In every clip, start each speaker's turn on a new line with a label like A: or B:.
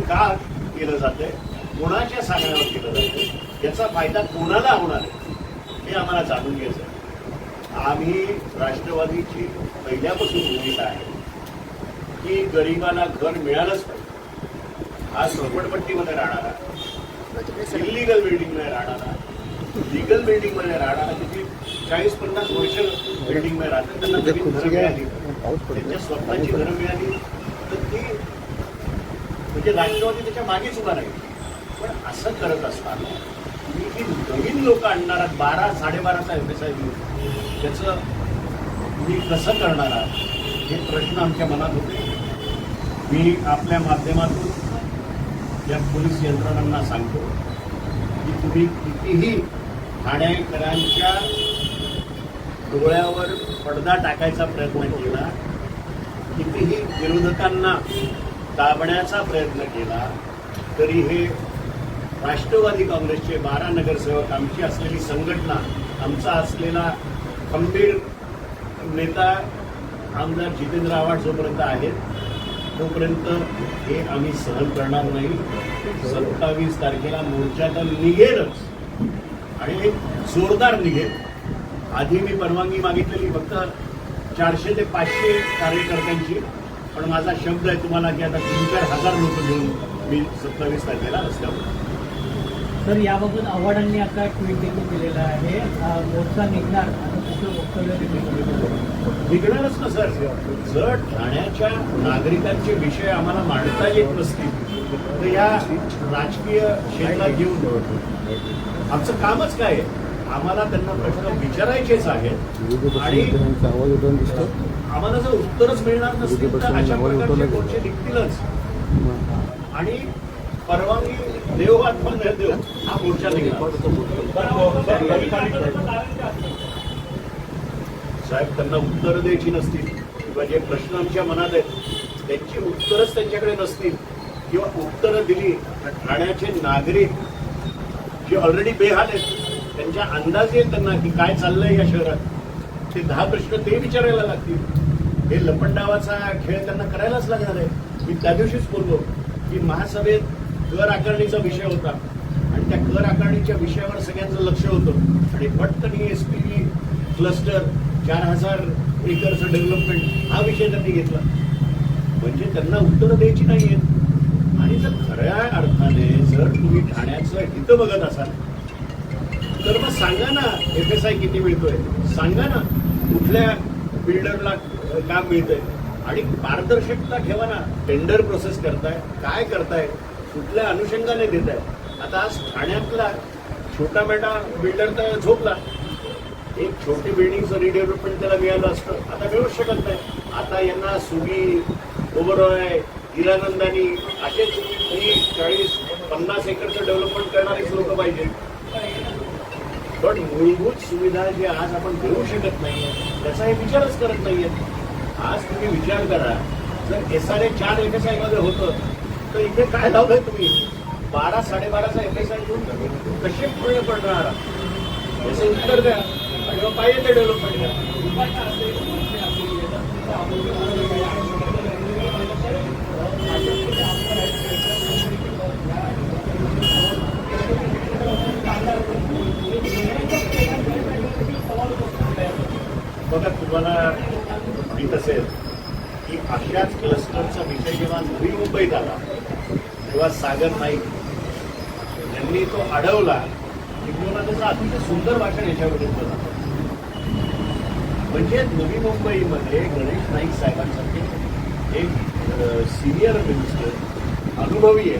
A: का केलं जातंय, कोणाच्या सांगण्यावर केलं जातंय, याचा फायदा कोणाला होणार आहे हे आम्हाला जाणून घ्यायचं आहे. आम्ही राष्ट्रवादीची पहिल्यापासून भूमिका आहे की गरिबाला घर मिळालंच पाहिजे. हा झोपडपट्टीमध्ये राहणारा, इलिगल बिल्डिंगमध्ये राहणारा, लिगल बिल्डिंगमध्ये राहणारा, किती 40-50 वर्ष बिल्डिंगमध्ये राहतात, त्यांना नवीन घरं मिळाली, त्यांच्या स्वप्नाची घरं मिळाली, तर ती म्हणजे राष्ट्रवादी त्याच्या मागेच उभा राहील. पण असं करत असताना तुम्ही जी नवीन लोक आणणार आहात, 12-12.5चा FSI घेऊन, त्याचं तुम्ही कसं करणार आहात हे प्रश्न आमच्या मनात होते. मी आपल्या माध्यमातून या पोलीस यंत्रणांना सांगतो की तुम्ही कितीही ठाणेकरांच्या डोळ्यावर पडदा टाकायचा प्रयत्न केला, कितीही विरोधकांना दाबण्याचा प्रयत्न केला, तरी हे राष्ट्रवादी काँग्रेसचे 12 नगरसेवक, आमची असलेली संघटना, आमचा असलेला खंबीर नेता आमदार जितेंद्र आव्हाड जोपर्यंत आहेत तोपर्यंत हे आम्ही सहन करणार नाही. 27 तारखेला मोर्चा तर निघेलच आणि जोरदार निघेल. आधी मी परवानगी मागितलेली फक्त 400 ते 500 कार्यकर्त्यांची, पण माझा शब्द आहे तुम्हाला की आता 3-4 हजार लोक घेऊन मी 27 तारखेला रस्त्यावर.
B: सर, याबाबत आव्हाडांनी आता ट्विट देखील केलेलं आहे, मोर्चा निघणार आणि दुसरं वक्तव्य
A: निघणारच ना सर. जर ठाण्याच्या नागरिकांचे विषय आम्हाला मांडता येत नसतील तर या राजकीय क्षेत्रात घेऊन आमचं कामच काय आहे? आम्हाला त्यांना प्रश्न विचारायचेच आहेत आणि आम्हाला जर उत्तरच मिळणार नसतील तर अशा प्रकारचे मोर्चे निघतीलच. आणि परवानगी देव अथवा न देव हा मोर्चा निघणार. साहेब, त्यांना उत्तरं द्यायची नसतील किंवा जे प्रश्न आमच्या मनात आहेत त्यांची उत्तरच त्यांच्याकडे नसतील किंवा उत्तरं दिली तर ठाण्याचे नागरिक जे ऑलरेडी बेहाल आहेत त्यांच्या अंदाज येत त्यांना की काय चाललंय या शहरात, ते 10 प्रश्न ते विचारायला लागतील. हे लपंडावाचा खेळ त्यांना करायलाच लागणार आहे. मी त्या दिवशीच बोललो की महासभेत कर आकारणीचा विषय होता आणि त्या कर आकारणीच्या विषयावर सगळ्यांचं लक्ष होतं आणि पटकन ही SPV क्लस्टर 4000 एकरचं डेव्हलपमेंट हा विषय त्यांनी घेतला. म्हणजे त्यांना उत्तरं द्यायची नाही आहेत. आणि जर खऱ्या अर्थाने जर तुम्ही ठाण्याचं हित बघत असाल तर मग सांगा ना FSI किती मिळतोय, सांगा ना कुठल्या बिल्डरला काम मिळतंय आणि पारदर्शकता ठेवा ना. टेंडर प्रोसेस करताय, काय करताय, कुठल्या अनुषंगाने देत आहे. आता आज ठाण्यातला छोटा मोठा बिल्डर तर झोपला, एक छोटी बिल्डिंगचं रिडेव्हलपमेंट त्याला मिळालं असतं, आता मिळूच शकत नाही. आता यांना सुगी, ओबरॉय, हिरानंदानी असेच 30-40-50 एकरचं डेव्हलपमेंट करणारेच लोक पाहिजे. पण मूलभूत सुविधा जे आज आपण देऊ शकत नाही त्याचा हे विचारच करत नाहीयेत. आज तुम्ही विचार करा, जर SRA 4 FSI मध्ये होतं तर इथे काय लावलंय तुम्ही? 12-12.5चा FSI घेऊन कसे पूर्ण पडणार याचं उत्तर द्या आणि पाहिजे ते डेव्हलपमेंट द्या. बघा, तुम्हाला माहीत असेल की अशाच क्लस्टरचा विषय जेव्हा नवी मुंबईत आला तेव्हा सागर नाईक यांनी तो अडवला. त्याचं अतिशय सुंदर भाषण याच्यावर घेतलं जातं. म्हणजे नवी मुंबईमध्ये गणेश नाईक साहेबांसारखे एक सिनियर मिनिस्टर अनुभवी आहे,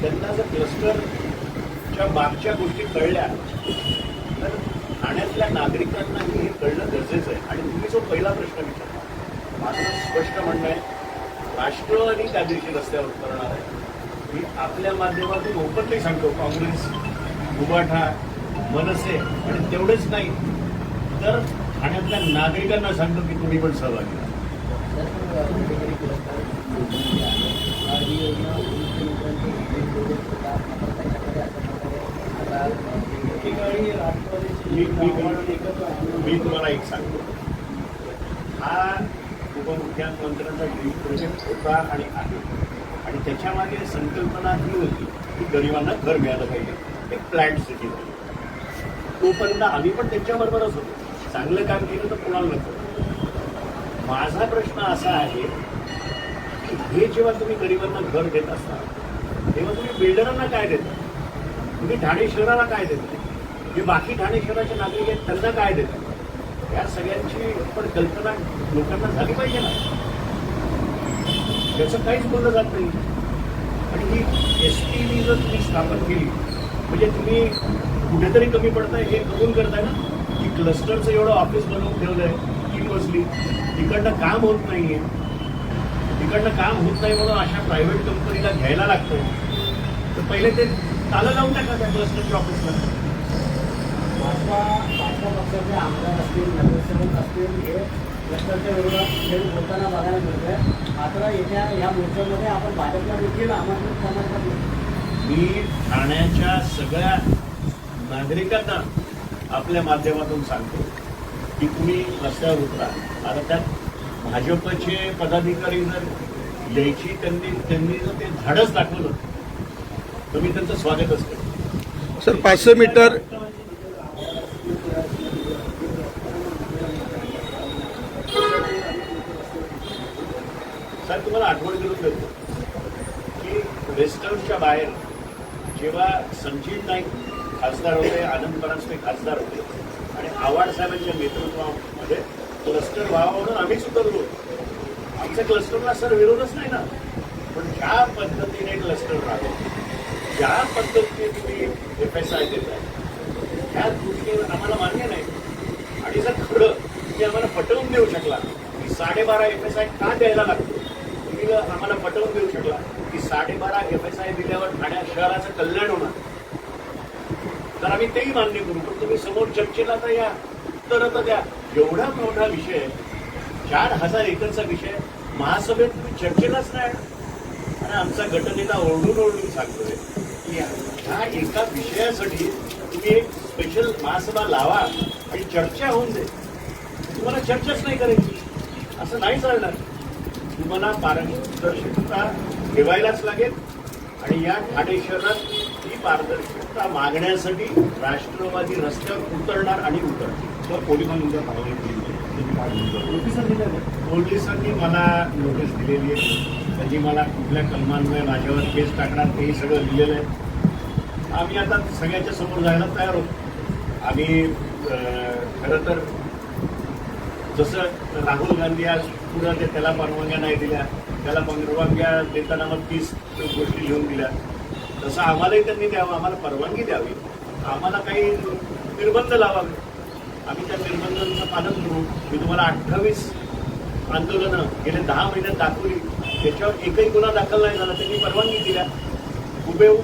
A: त्यांना जर क्लस्टरच्या मागच्या गोष्टी कळल्या तर ठाण्यातल्या नागरिकांनाही हे कळणं गरजेचं आहे. आणि तुम्ही जो पहिला प्रश्न विचारला, माझं स्पष्ट म्हणणं आहे, राष्ट्रवादी त्या दिवशी रस्त्यावर उतरणार आहे. मी आपल्या माध्यमातून ओपनली सांगतो, काँग्रेस, उभाठा, मनसे आणि तेवढेच नाही तर ठाण्यातल्या नागरिकांना सांगतो की तुम्ही पण सहभागी व्हा. मी तुम्हाला एक सांगतो, हा उपमुख्यमंत्र्यांचा ड्रीम प्रोजेक्ट होता आणि आहे. आणि त्याच्यामागे संकल्पना ही होती की गरिबांना घर मिळालं पाहिजे, एक प्लॅन्ड सिटी पाहिजे. तोपर्यंत आम्ही पण त्यांच्याबरोबरच होतो. चांगलं काम केलं तर कुणाला नको. माझा प्रश्न असा आहे की हे जेव्हा तुम्ही गरिबांना घर देत असता तेव्हा तुम्ही बिल्डरांना काय देता, तुम्ही ठाणे शहराला काय देता, जे बाकी ठाणे शहराचे नागरिक आहेत त्यांना काय देता, या सगळ्यांची पण कल्पना लोकांना झाली पाहिजे ना. त्याचं काहीच बोललं जात नाही. आणि ही STV जर तुम्ही स्थापन केली म्हणजे तुम्ही कुठेतरी कमी पडताय हे कबूल करताय ना, की क्लस्टरचं एवढं ऑफिस बनवून ठेवलंय की बसली तिकडनं काम होत नाहीये, तिकडनं काम होत नाही म्हणून अशा प्रायव्हेट कंपनीला घ्यायला लागतंय. तर पहिले ते तालं लावून टाका त्या क्लस्टरच्या ऑफिसला.
B: भाजपा पक्षाचे आमदार असतील, नगरसेवक असतील, हे क्लस्टरच्या विरोधात थेट बोलताना बघायला मिळतंय. मात्र येत्या या मोर्चामध्ये आपण भाजपला देखील आमंत्रित करणार का?
A: मी ठाण्याच्या सगळ्या नागरिकांना आपल्या माध्यमातून सांगतो की तुम्ही रस्त्यावर उतरा. आता त्यात भाजपचे पदाधिकारी जर यायची त्यांनी जर ते धाडस दाखवलं तर मी त्यांचं स्वागतच करतो.
C: सर 500 मीटर
A: सर तुम्हाला आठवण करून देतो की वेस्टर्नच्या बाहेर जेव्हा संजीव नाईक खासदार होते, आनंद परांजपे खासदार होते आणि आव्हाड साहेबांच्या नेतृत्वामध्ये क्लस्टर व्हावा म्हणून आम्हीच उतरलो. आमच्या क्लस्टरला सर विरोधच नाही ना, पण ज्या पद्धतीने क्लस्टर राहतो, ज्या पद्धतीने तुम्ही FSI देताय ह्या गोष्टी आम्हाला मान्य नाही. आणि जर खरं तुम्ही आम्हाला पटवून देऊ शकला की 12.5 FSI का द्यायला लागतो, तुम्ही आम्हाला पटवून देऊ शकला की 12.5 FSI दिल्यावर ठाणे शहराचं कल्याण होणार, तर आम्ही तेही मान्य करू. पण तुम्ही समोर चर्चेला तर या, उत्तर तर द्या. एवढा मोठा विषय 4,000 एकरचा विषय महासभेत तुम्ही चर्चेलाच नाही. आणि आमचा गटनेता ओरडून सांगतोय की ह्या एका विषयासाठी तुम्ही एक स्पेशल महासभा लावा आणि चर्चा होऊन दे. तुम्हाला चर्चाच नाही करायची, असं नाही चालणार. तुम्हाला पारदर्शकता ठेवायलाच लागेल. आणि या ठाणे शहरात ही पारदर्शकता मागण्यासाठी राष्ट्रवादी रस्त्यावर उतरणार आणि उतरणार.
D: पोलिसांनी कारवाई केली,
A: पोलिसांनी मला नोटीस दिलेली आहे. त्यांनी मला कुठल्या कलमांमुळे माझ्यावर केस टाकणार तेही सगळं लिहिलेलं आहे. आम्ही आता सगळ्याच्या समोर जायला तयार होतो. आम्ही खरं तर जसं राहुल गांधी आज पुढं ते त्याला परवानग्या नाही दिल्या, त्याला परवानग्या देताना मग 30 गोष्टी लिहून दिल्या, तसं आम्हालाही त्यांनी द्यावं, आम्हाला परवानगी द्यावी, आम्हाला काही निर्बंध लावावे. आम्ही त्या निर्बंधांचं पालन करू. मी तुम्हाला 28 आंदोलनं गेले 10 महिन्यात दाखवली, त्याच्यावर एकही गुन्हा दाखल नाही झाला. त्यांनी परवानगी दिल्या. हुबेहूब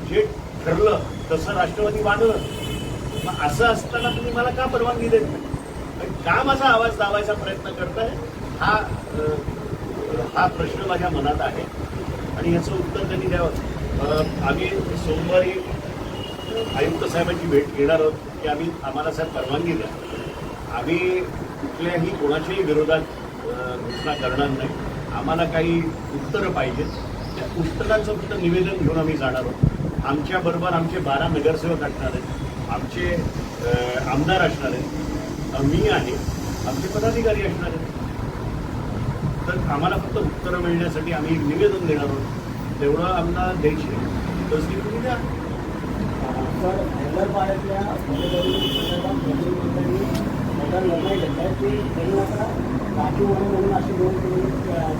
A: जे ठरलं तसं राष्ट्रवादी वाढलं. मग असं असताना तुम्ही मला का परवानगी देत नाही, का माझा आवाज दाबायचा प्रयत्न करताय, हा प्रश्न माझ्या मनात आहे. आणि याचं उत्तर त्यांनी द्यावं. आम्ही सोमवारी आयुक्त साहेबांची भेट घेणार आहोत की आम्हाला साहेब परवानगी द्या. आम्ही कुठल्याही कोणाच्याही विरोधात घोषणा करणार नाही. आम्हाला काही उत्तरं पाहिजेत. त्या उत्तरांचं फक्त निवेदन घेऊन आम्ही जाणार आहोत. आमच्याबरोबर आमचे 12 नगरसेवक असणार आहेत, आमचे आमदार असणार आहेत, मी आहे, आमचे पदाधिकारी असणार आहेत. तर आम्हाला फक्त उत्तरं मिळण्यासाठी आम्ही निवेदन देणार आहोत. तेवढं आम्हाला द्यायची तसली तुम्ही द्या.
B: सर हैदराबादच्या संदर्भात मोठा निर्णय घेतलाय की त्यांनी आता राखीव म्हणून अशी नोंद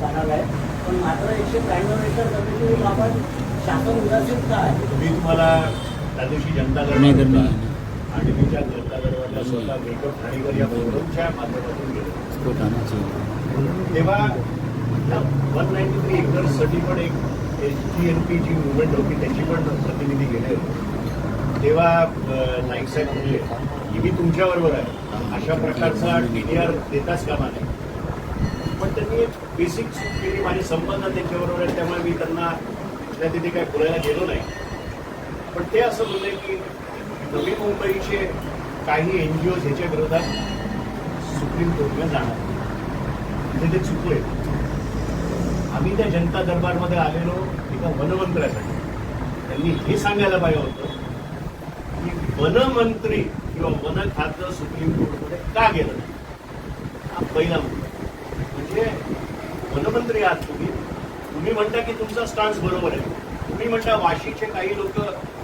B: जाणार आहे. पण मात्र 193 एकर जमिनीबाबत शासन उदासीन का आहे?
A: मी तुम्हाला त्या दिवशी जनता दरबार आणि मी त्या जनता दरबारला स्वतः मेकअप ठाणेकर या फोरमच्या माध्यमातून गेलो. तेव्हा 193 एकर्ससाठी पण एक SGNP जी मुवमेंट होती त्याची पण प्रतिनिधी गेले होते. तेव्हा नाईक साहेब म्हणले की मी तुमच्याबरोबर आहे, अशा प्रकारचा TDR देताच कामा नाही. पण त्यांनी एक बेसिक चूक केली. माझे संबंध त्यांच्याबरोबर आहेत, त्यामुळे मी त्यांना त्या तिथे काय बोलायला गेलो नाही. पण ते असं बोलले की नवी मुंबईचे काही NGOज ह्याच्या विरोधात सुप्रीम कोर्टला जाणार, म्हणजे ते चुकले. आम्ही त्या जनता दरबारमध्ये आलेलो एका वनमंत्र्यासाठी. त्यांनी हे सांगायला पाहिजे होतं की वनमंत्री किंवा वन खातं सुप्रीम कोर्टमध्ये का गेलं नाही. हा पहिला मुद्दा. म्हणजे वनमंत्री आहात तुम्ही म्हणता की तुमचा स्टान्स बरोबर आहे. तुम्ही म्हणता वाशीचे काही लोक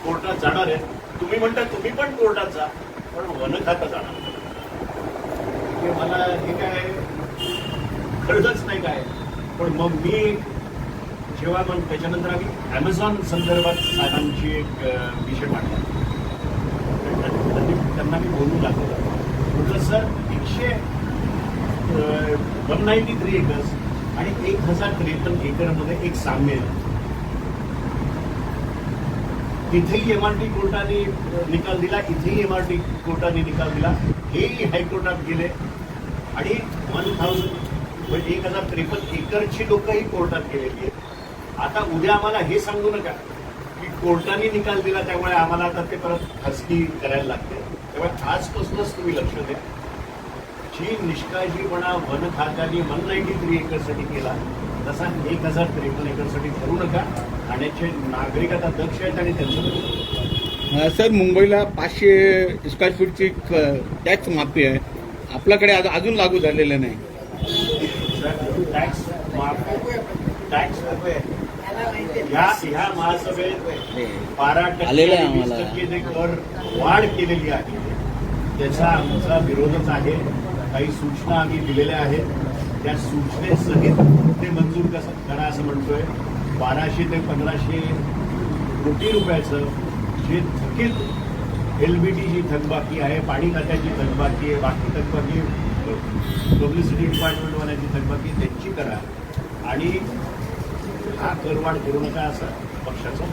A: कोर्टात जाणार आहेत. तुम्ही म्हणता तुम्ही पण कोर्टात जा, पण वन खातं जाणार. म्हणजे मला हे काय कळतच नाही काय. पण मग मी जेव्हा मग त्याच्यानंतर आम्ही ॲमेझॉन संदर्भात साहेबांची एक विषय मांडला. त्यांना मी बोलू लागलो. म्हटलं सर 193 एकर्स आणि 1053 एकरमध्ये एक साम्य आहे. तिथेही MRT कोर्टाने निकाल दिला, इथेही MRT कोर्टाने निकाल दिला. हेही हायकोर्टात गेले आणि 1053 एकरची लोकही कोर्टात गेलेली आहेत. आता उद्या आम्हाला हे सांगू नका की कोर्टाने निकाल दिला त्यामुळे आम्हाला आता ते परत खासगी करायला लागते. त्यामुळे आजपासूनच तुम्ही लक्ष द्या. जी निष्काळजीपणा वन खात्याने 193 एकरसाठी केला तसा 1053 एकरसाठी करू नका. ठाण्याचे नागरिक आता दक्ष आहेत आणि त्यांचं
C: सर मुंबईला 500 स्क्वेअर फूटची टॅक्स माफी आहे. आपल्याकडे अजून लागू झालेलं नाही.
A: टॅक्स ह्या महासभेत 12%
C: आलेलं आहे
A: 20% जे कर वाढ केलेली आहे त्याचा आमचा विरोधच आहे. काही सूचना आम्ही दिलेल्या आहेत. त्या सूचनेसहित ते मंजूर कसं करा असं म्हणतोय. 1200 ते 1500 कोटी रुपयाचं जे थकीत LBTची थकबाकी आहे, पाणी खात्याची थकबाकी आहे, बाकी थकबाकी पब्लिसिटी डिपार्टमेंटवाल्याची थकबाकी त्यांची करा आणि हा करवाढ करू नका असं पक्षाचं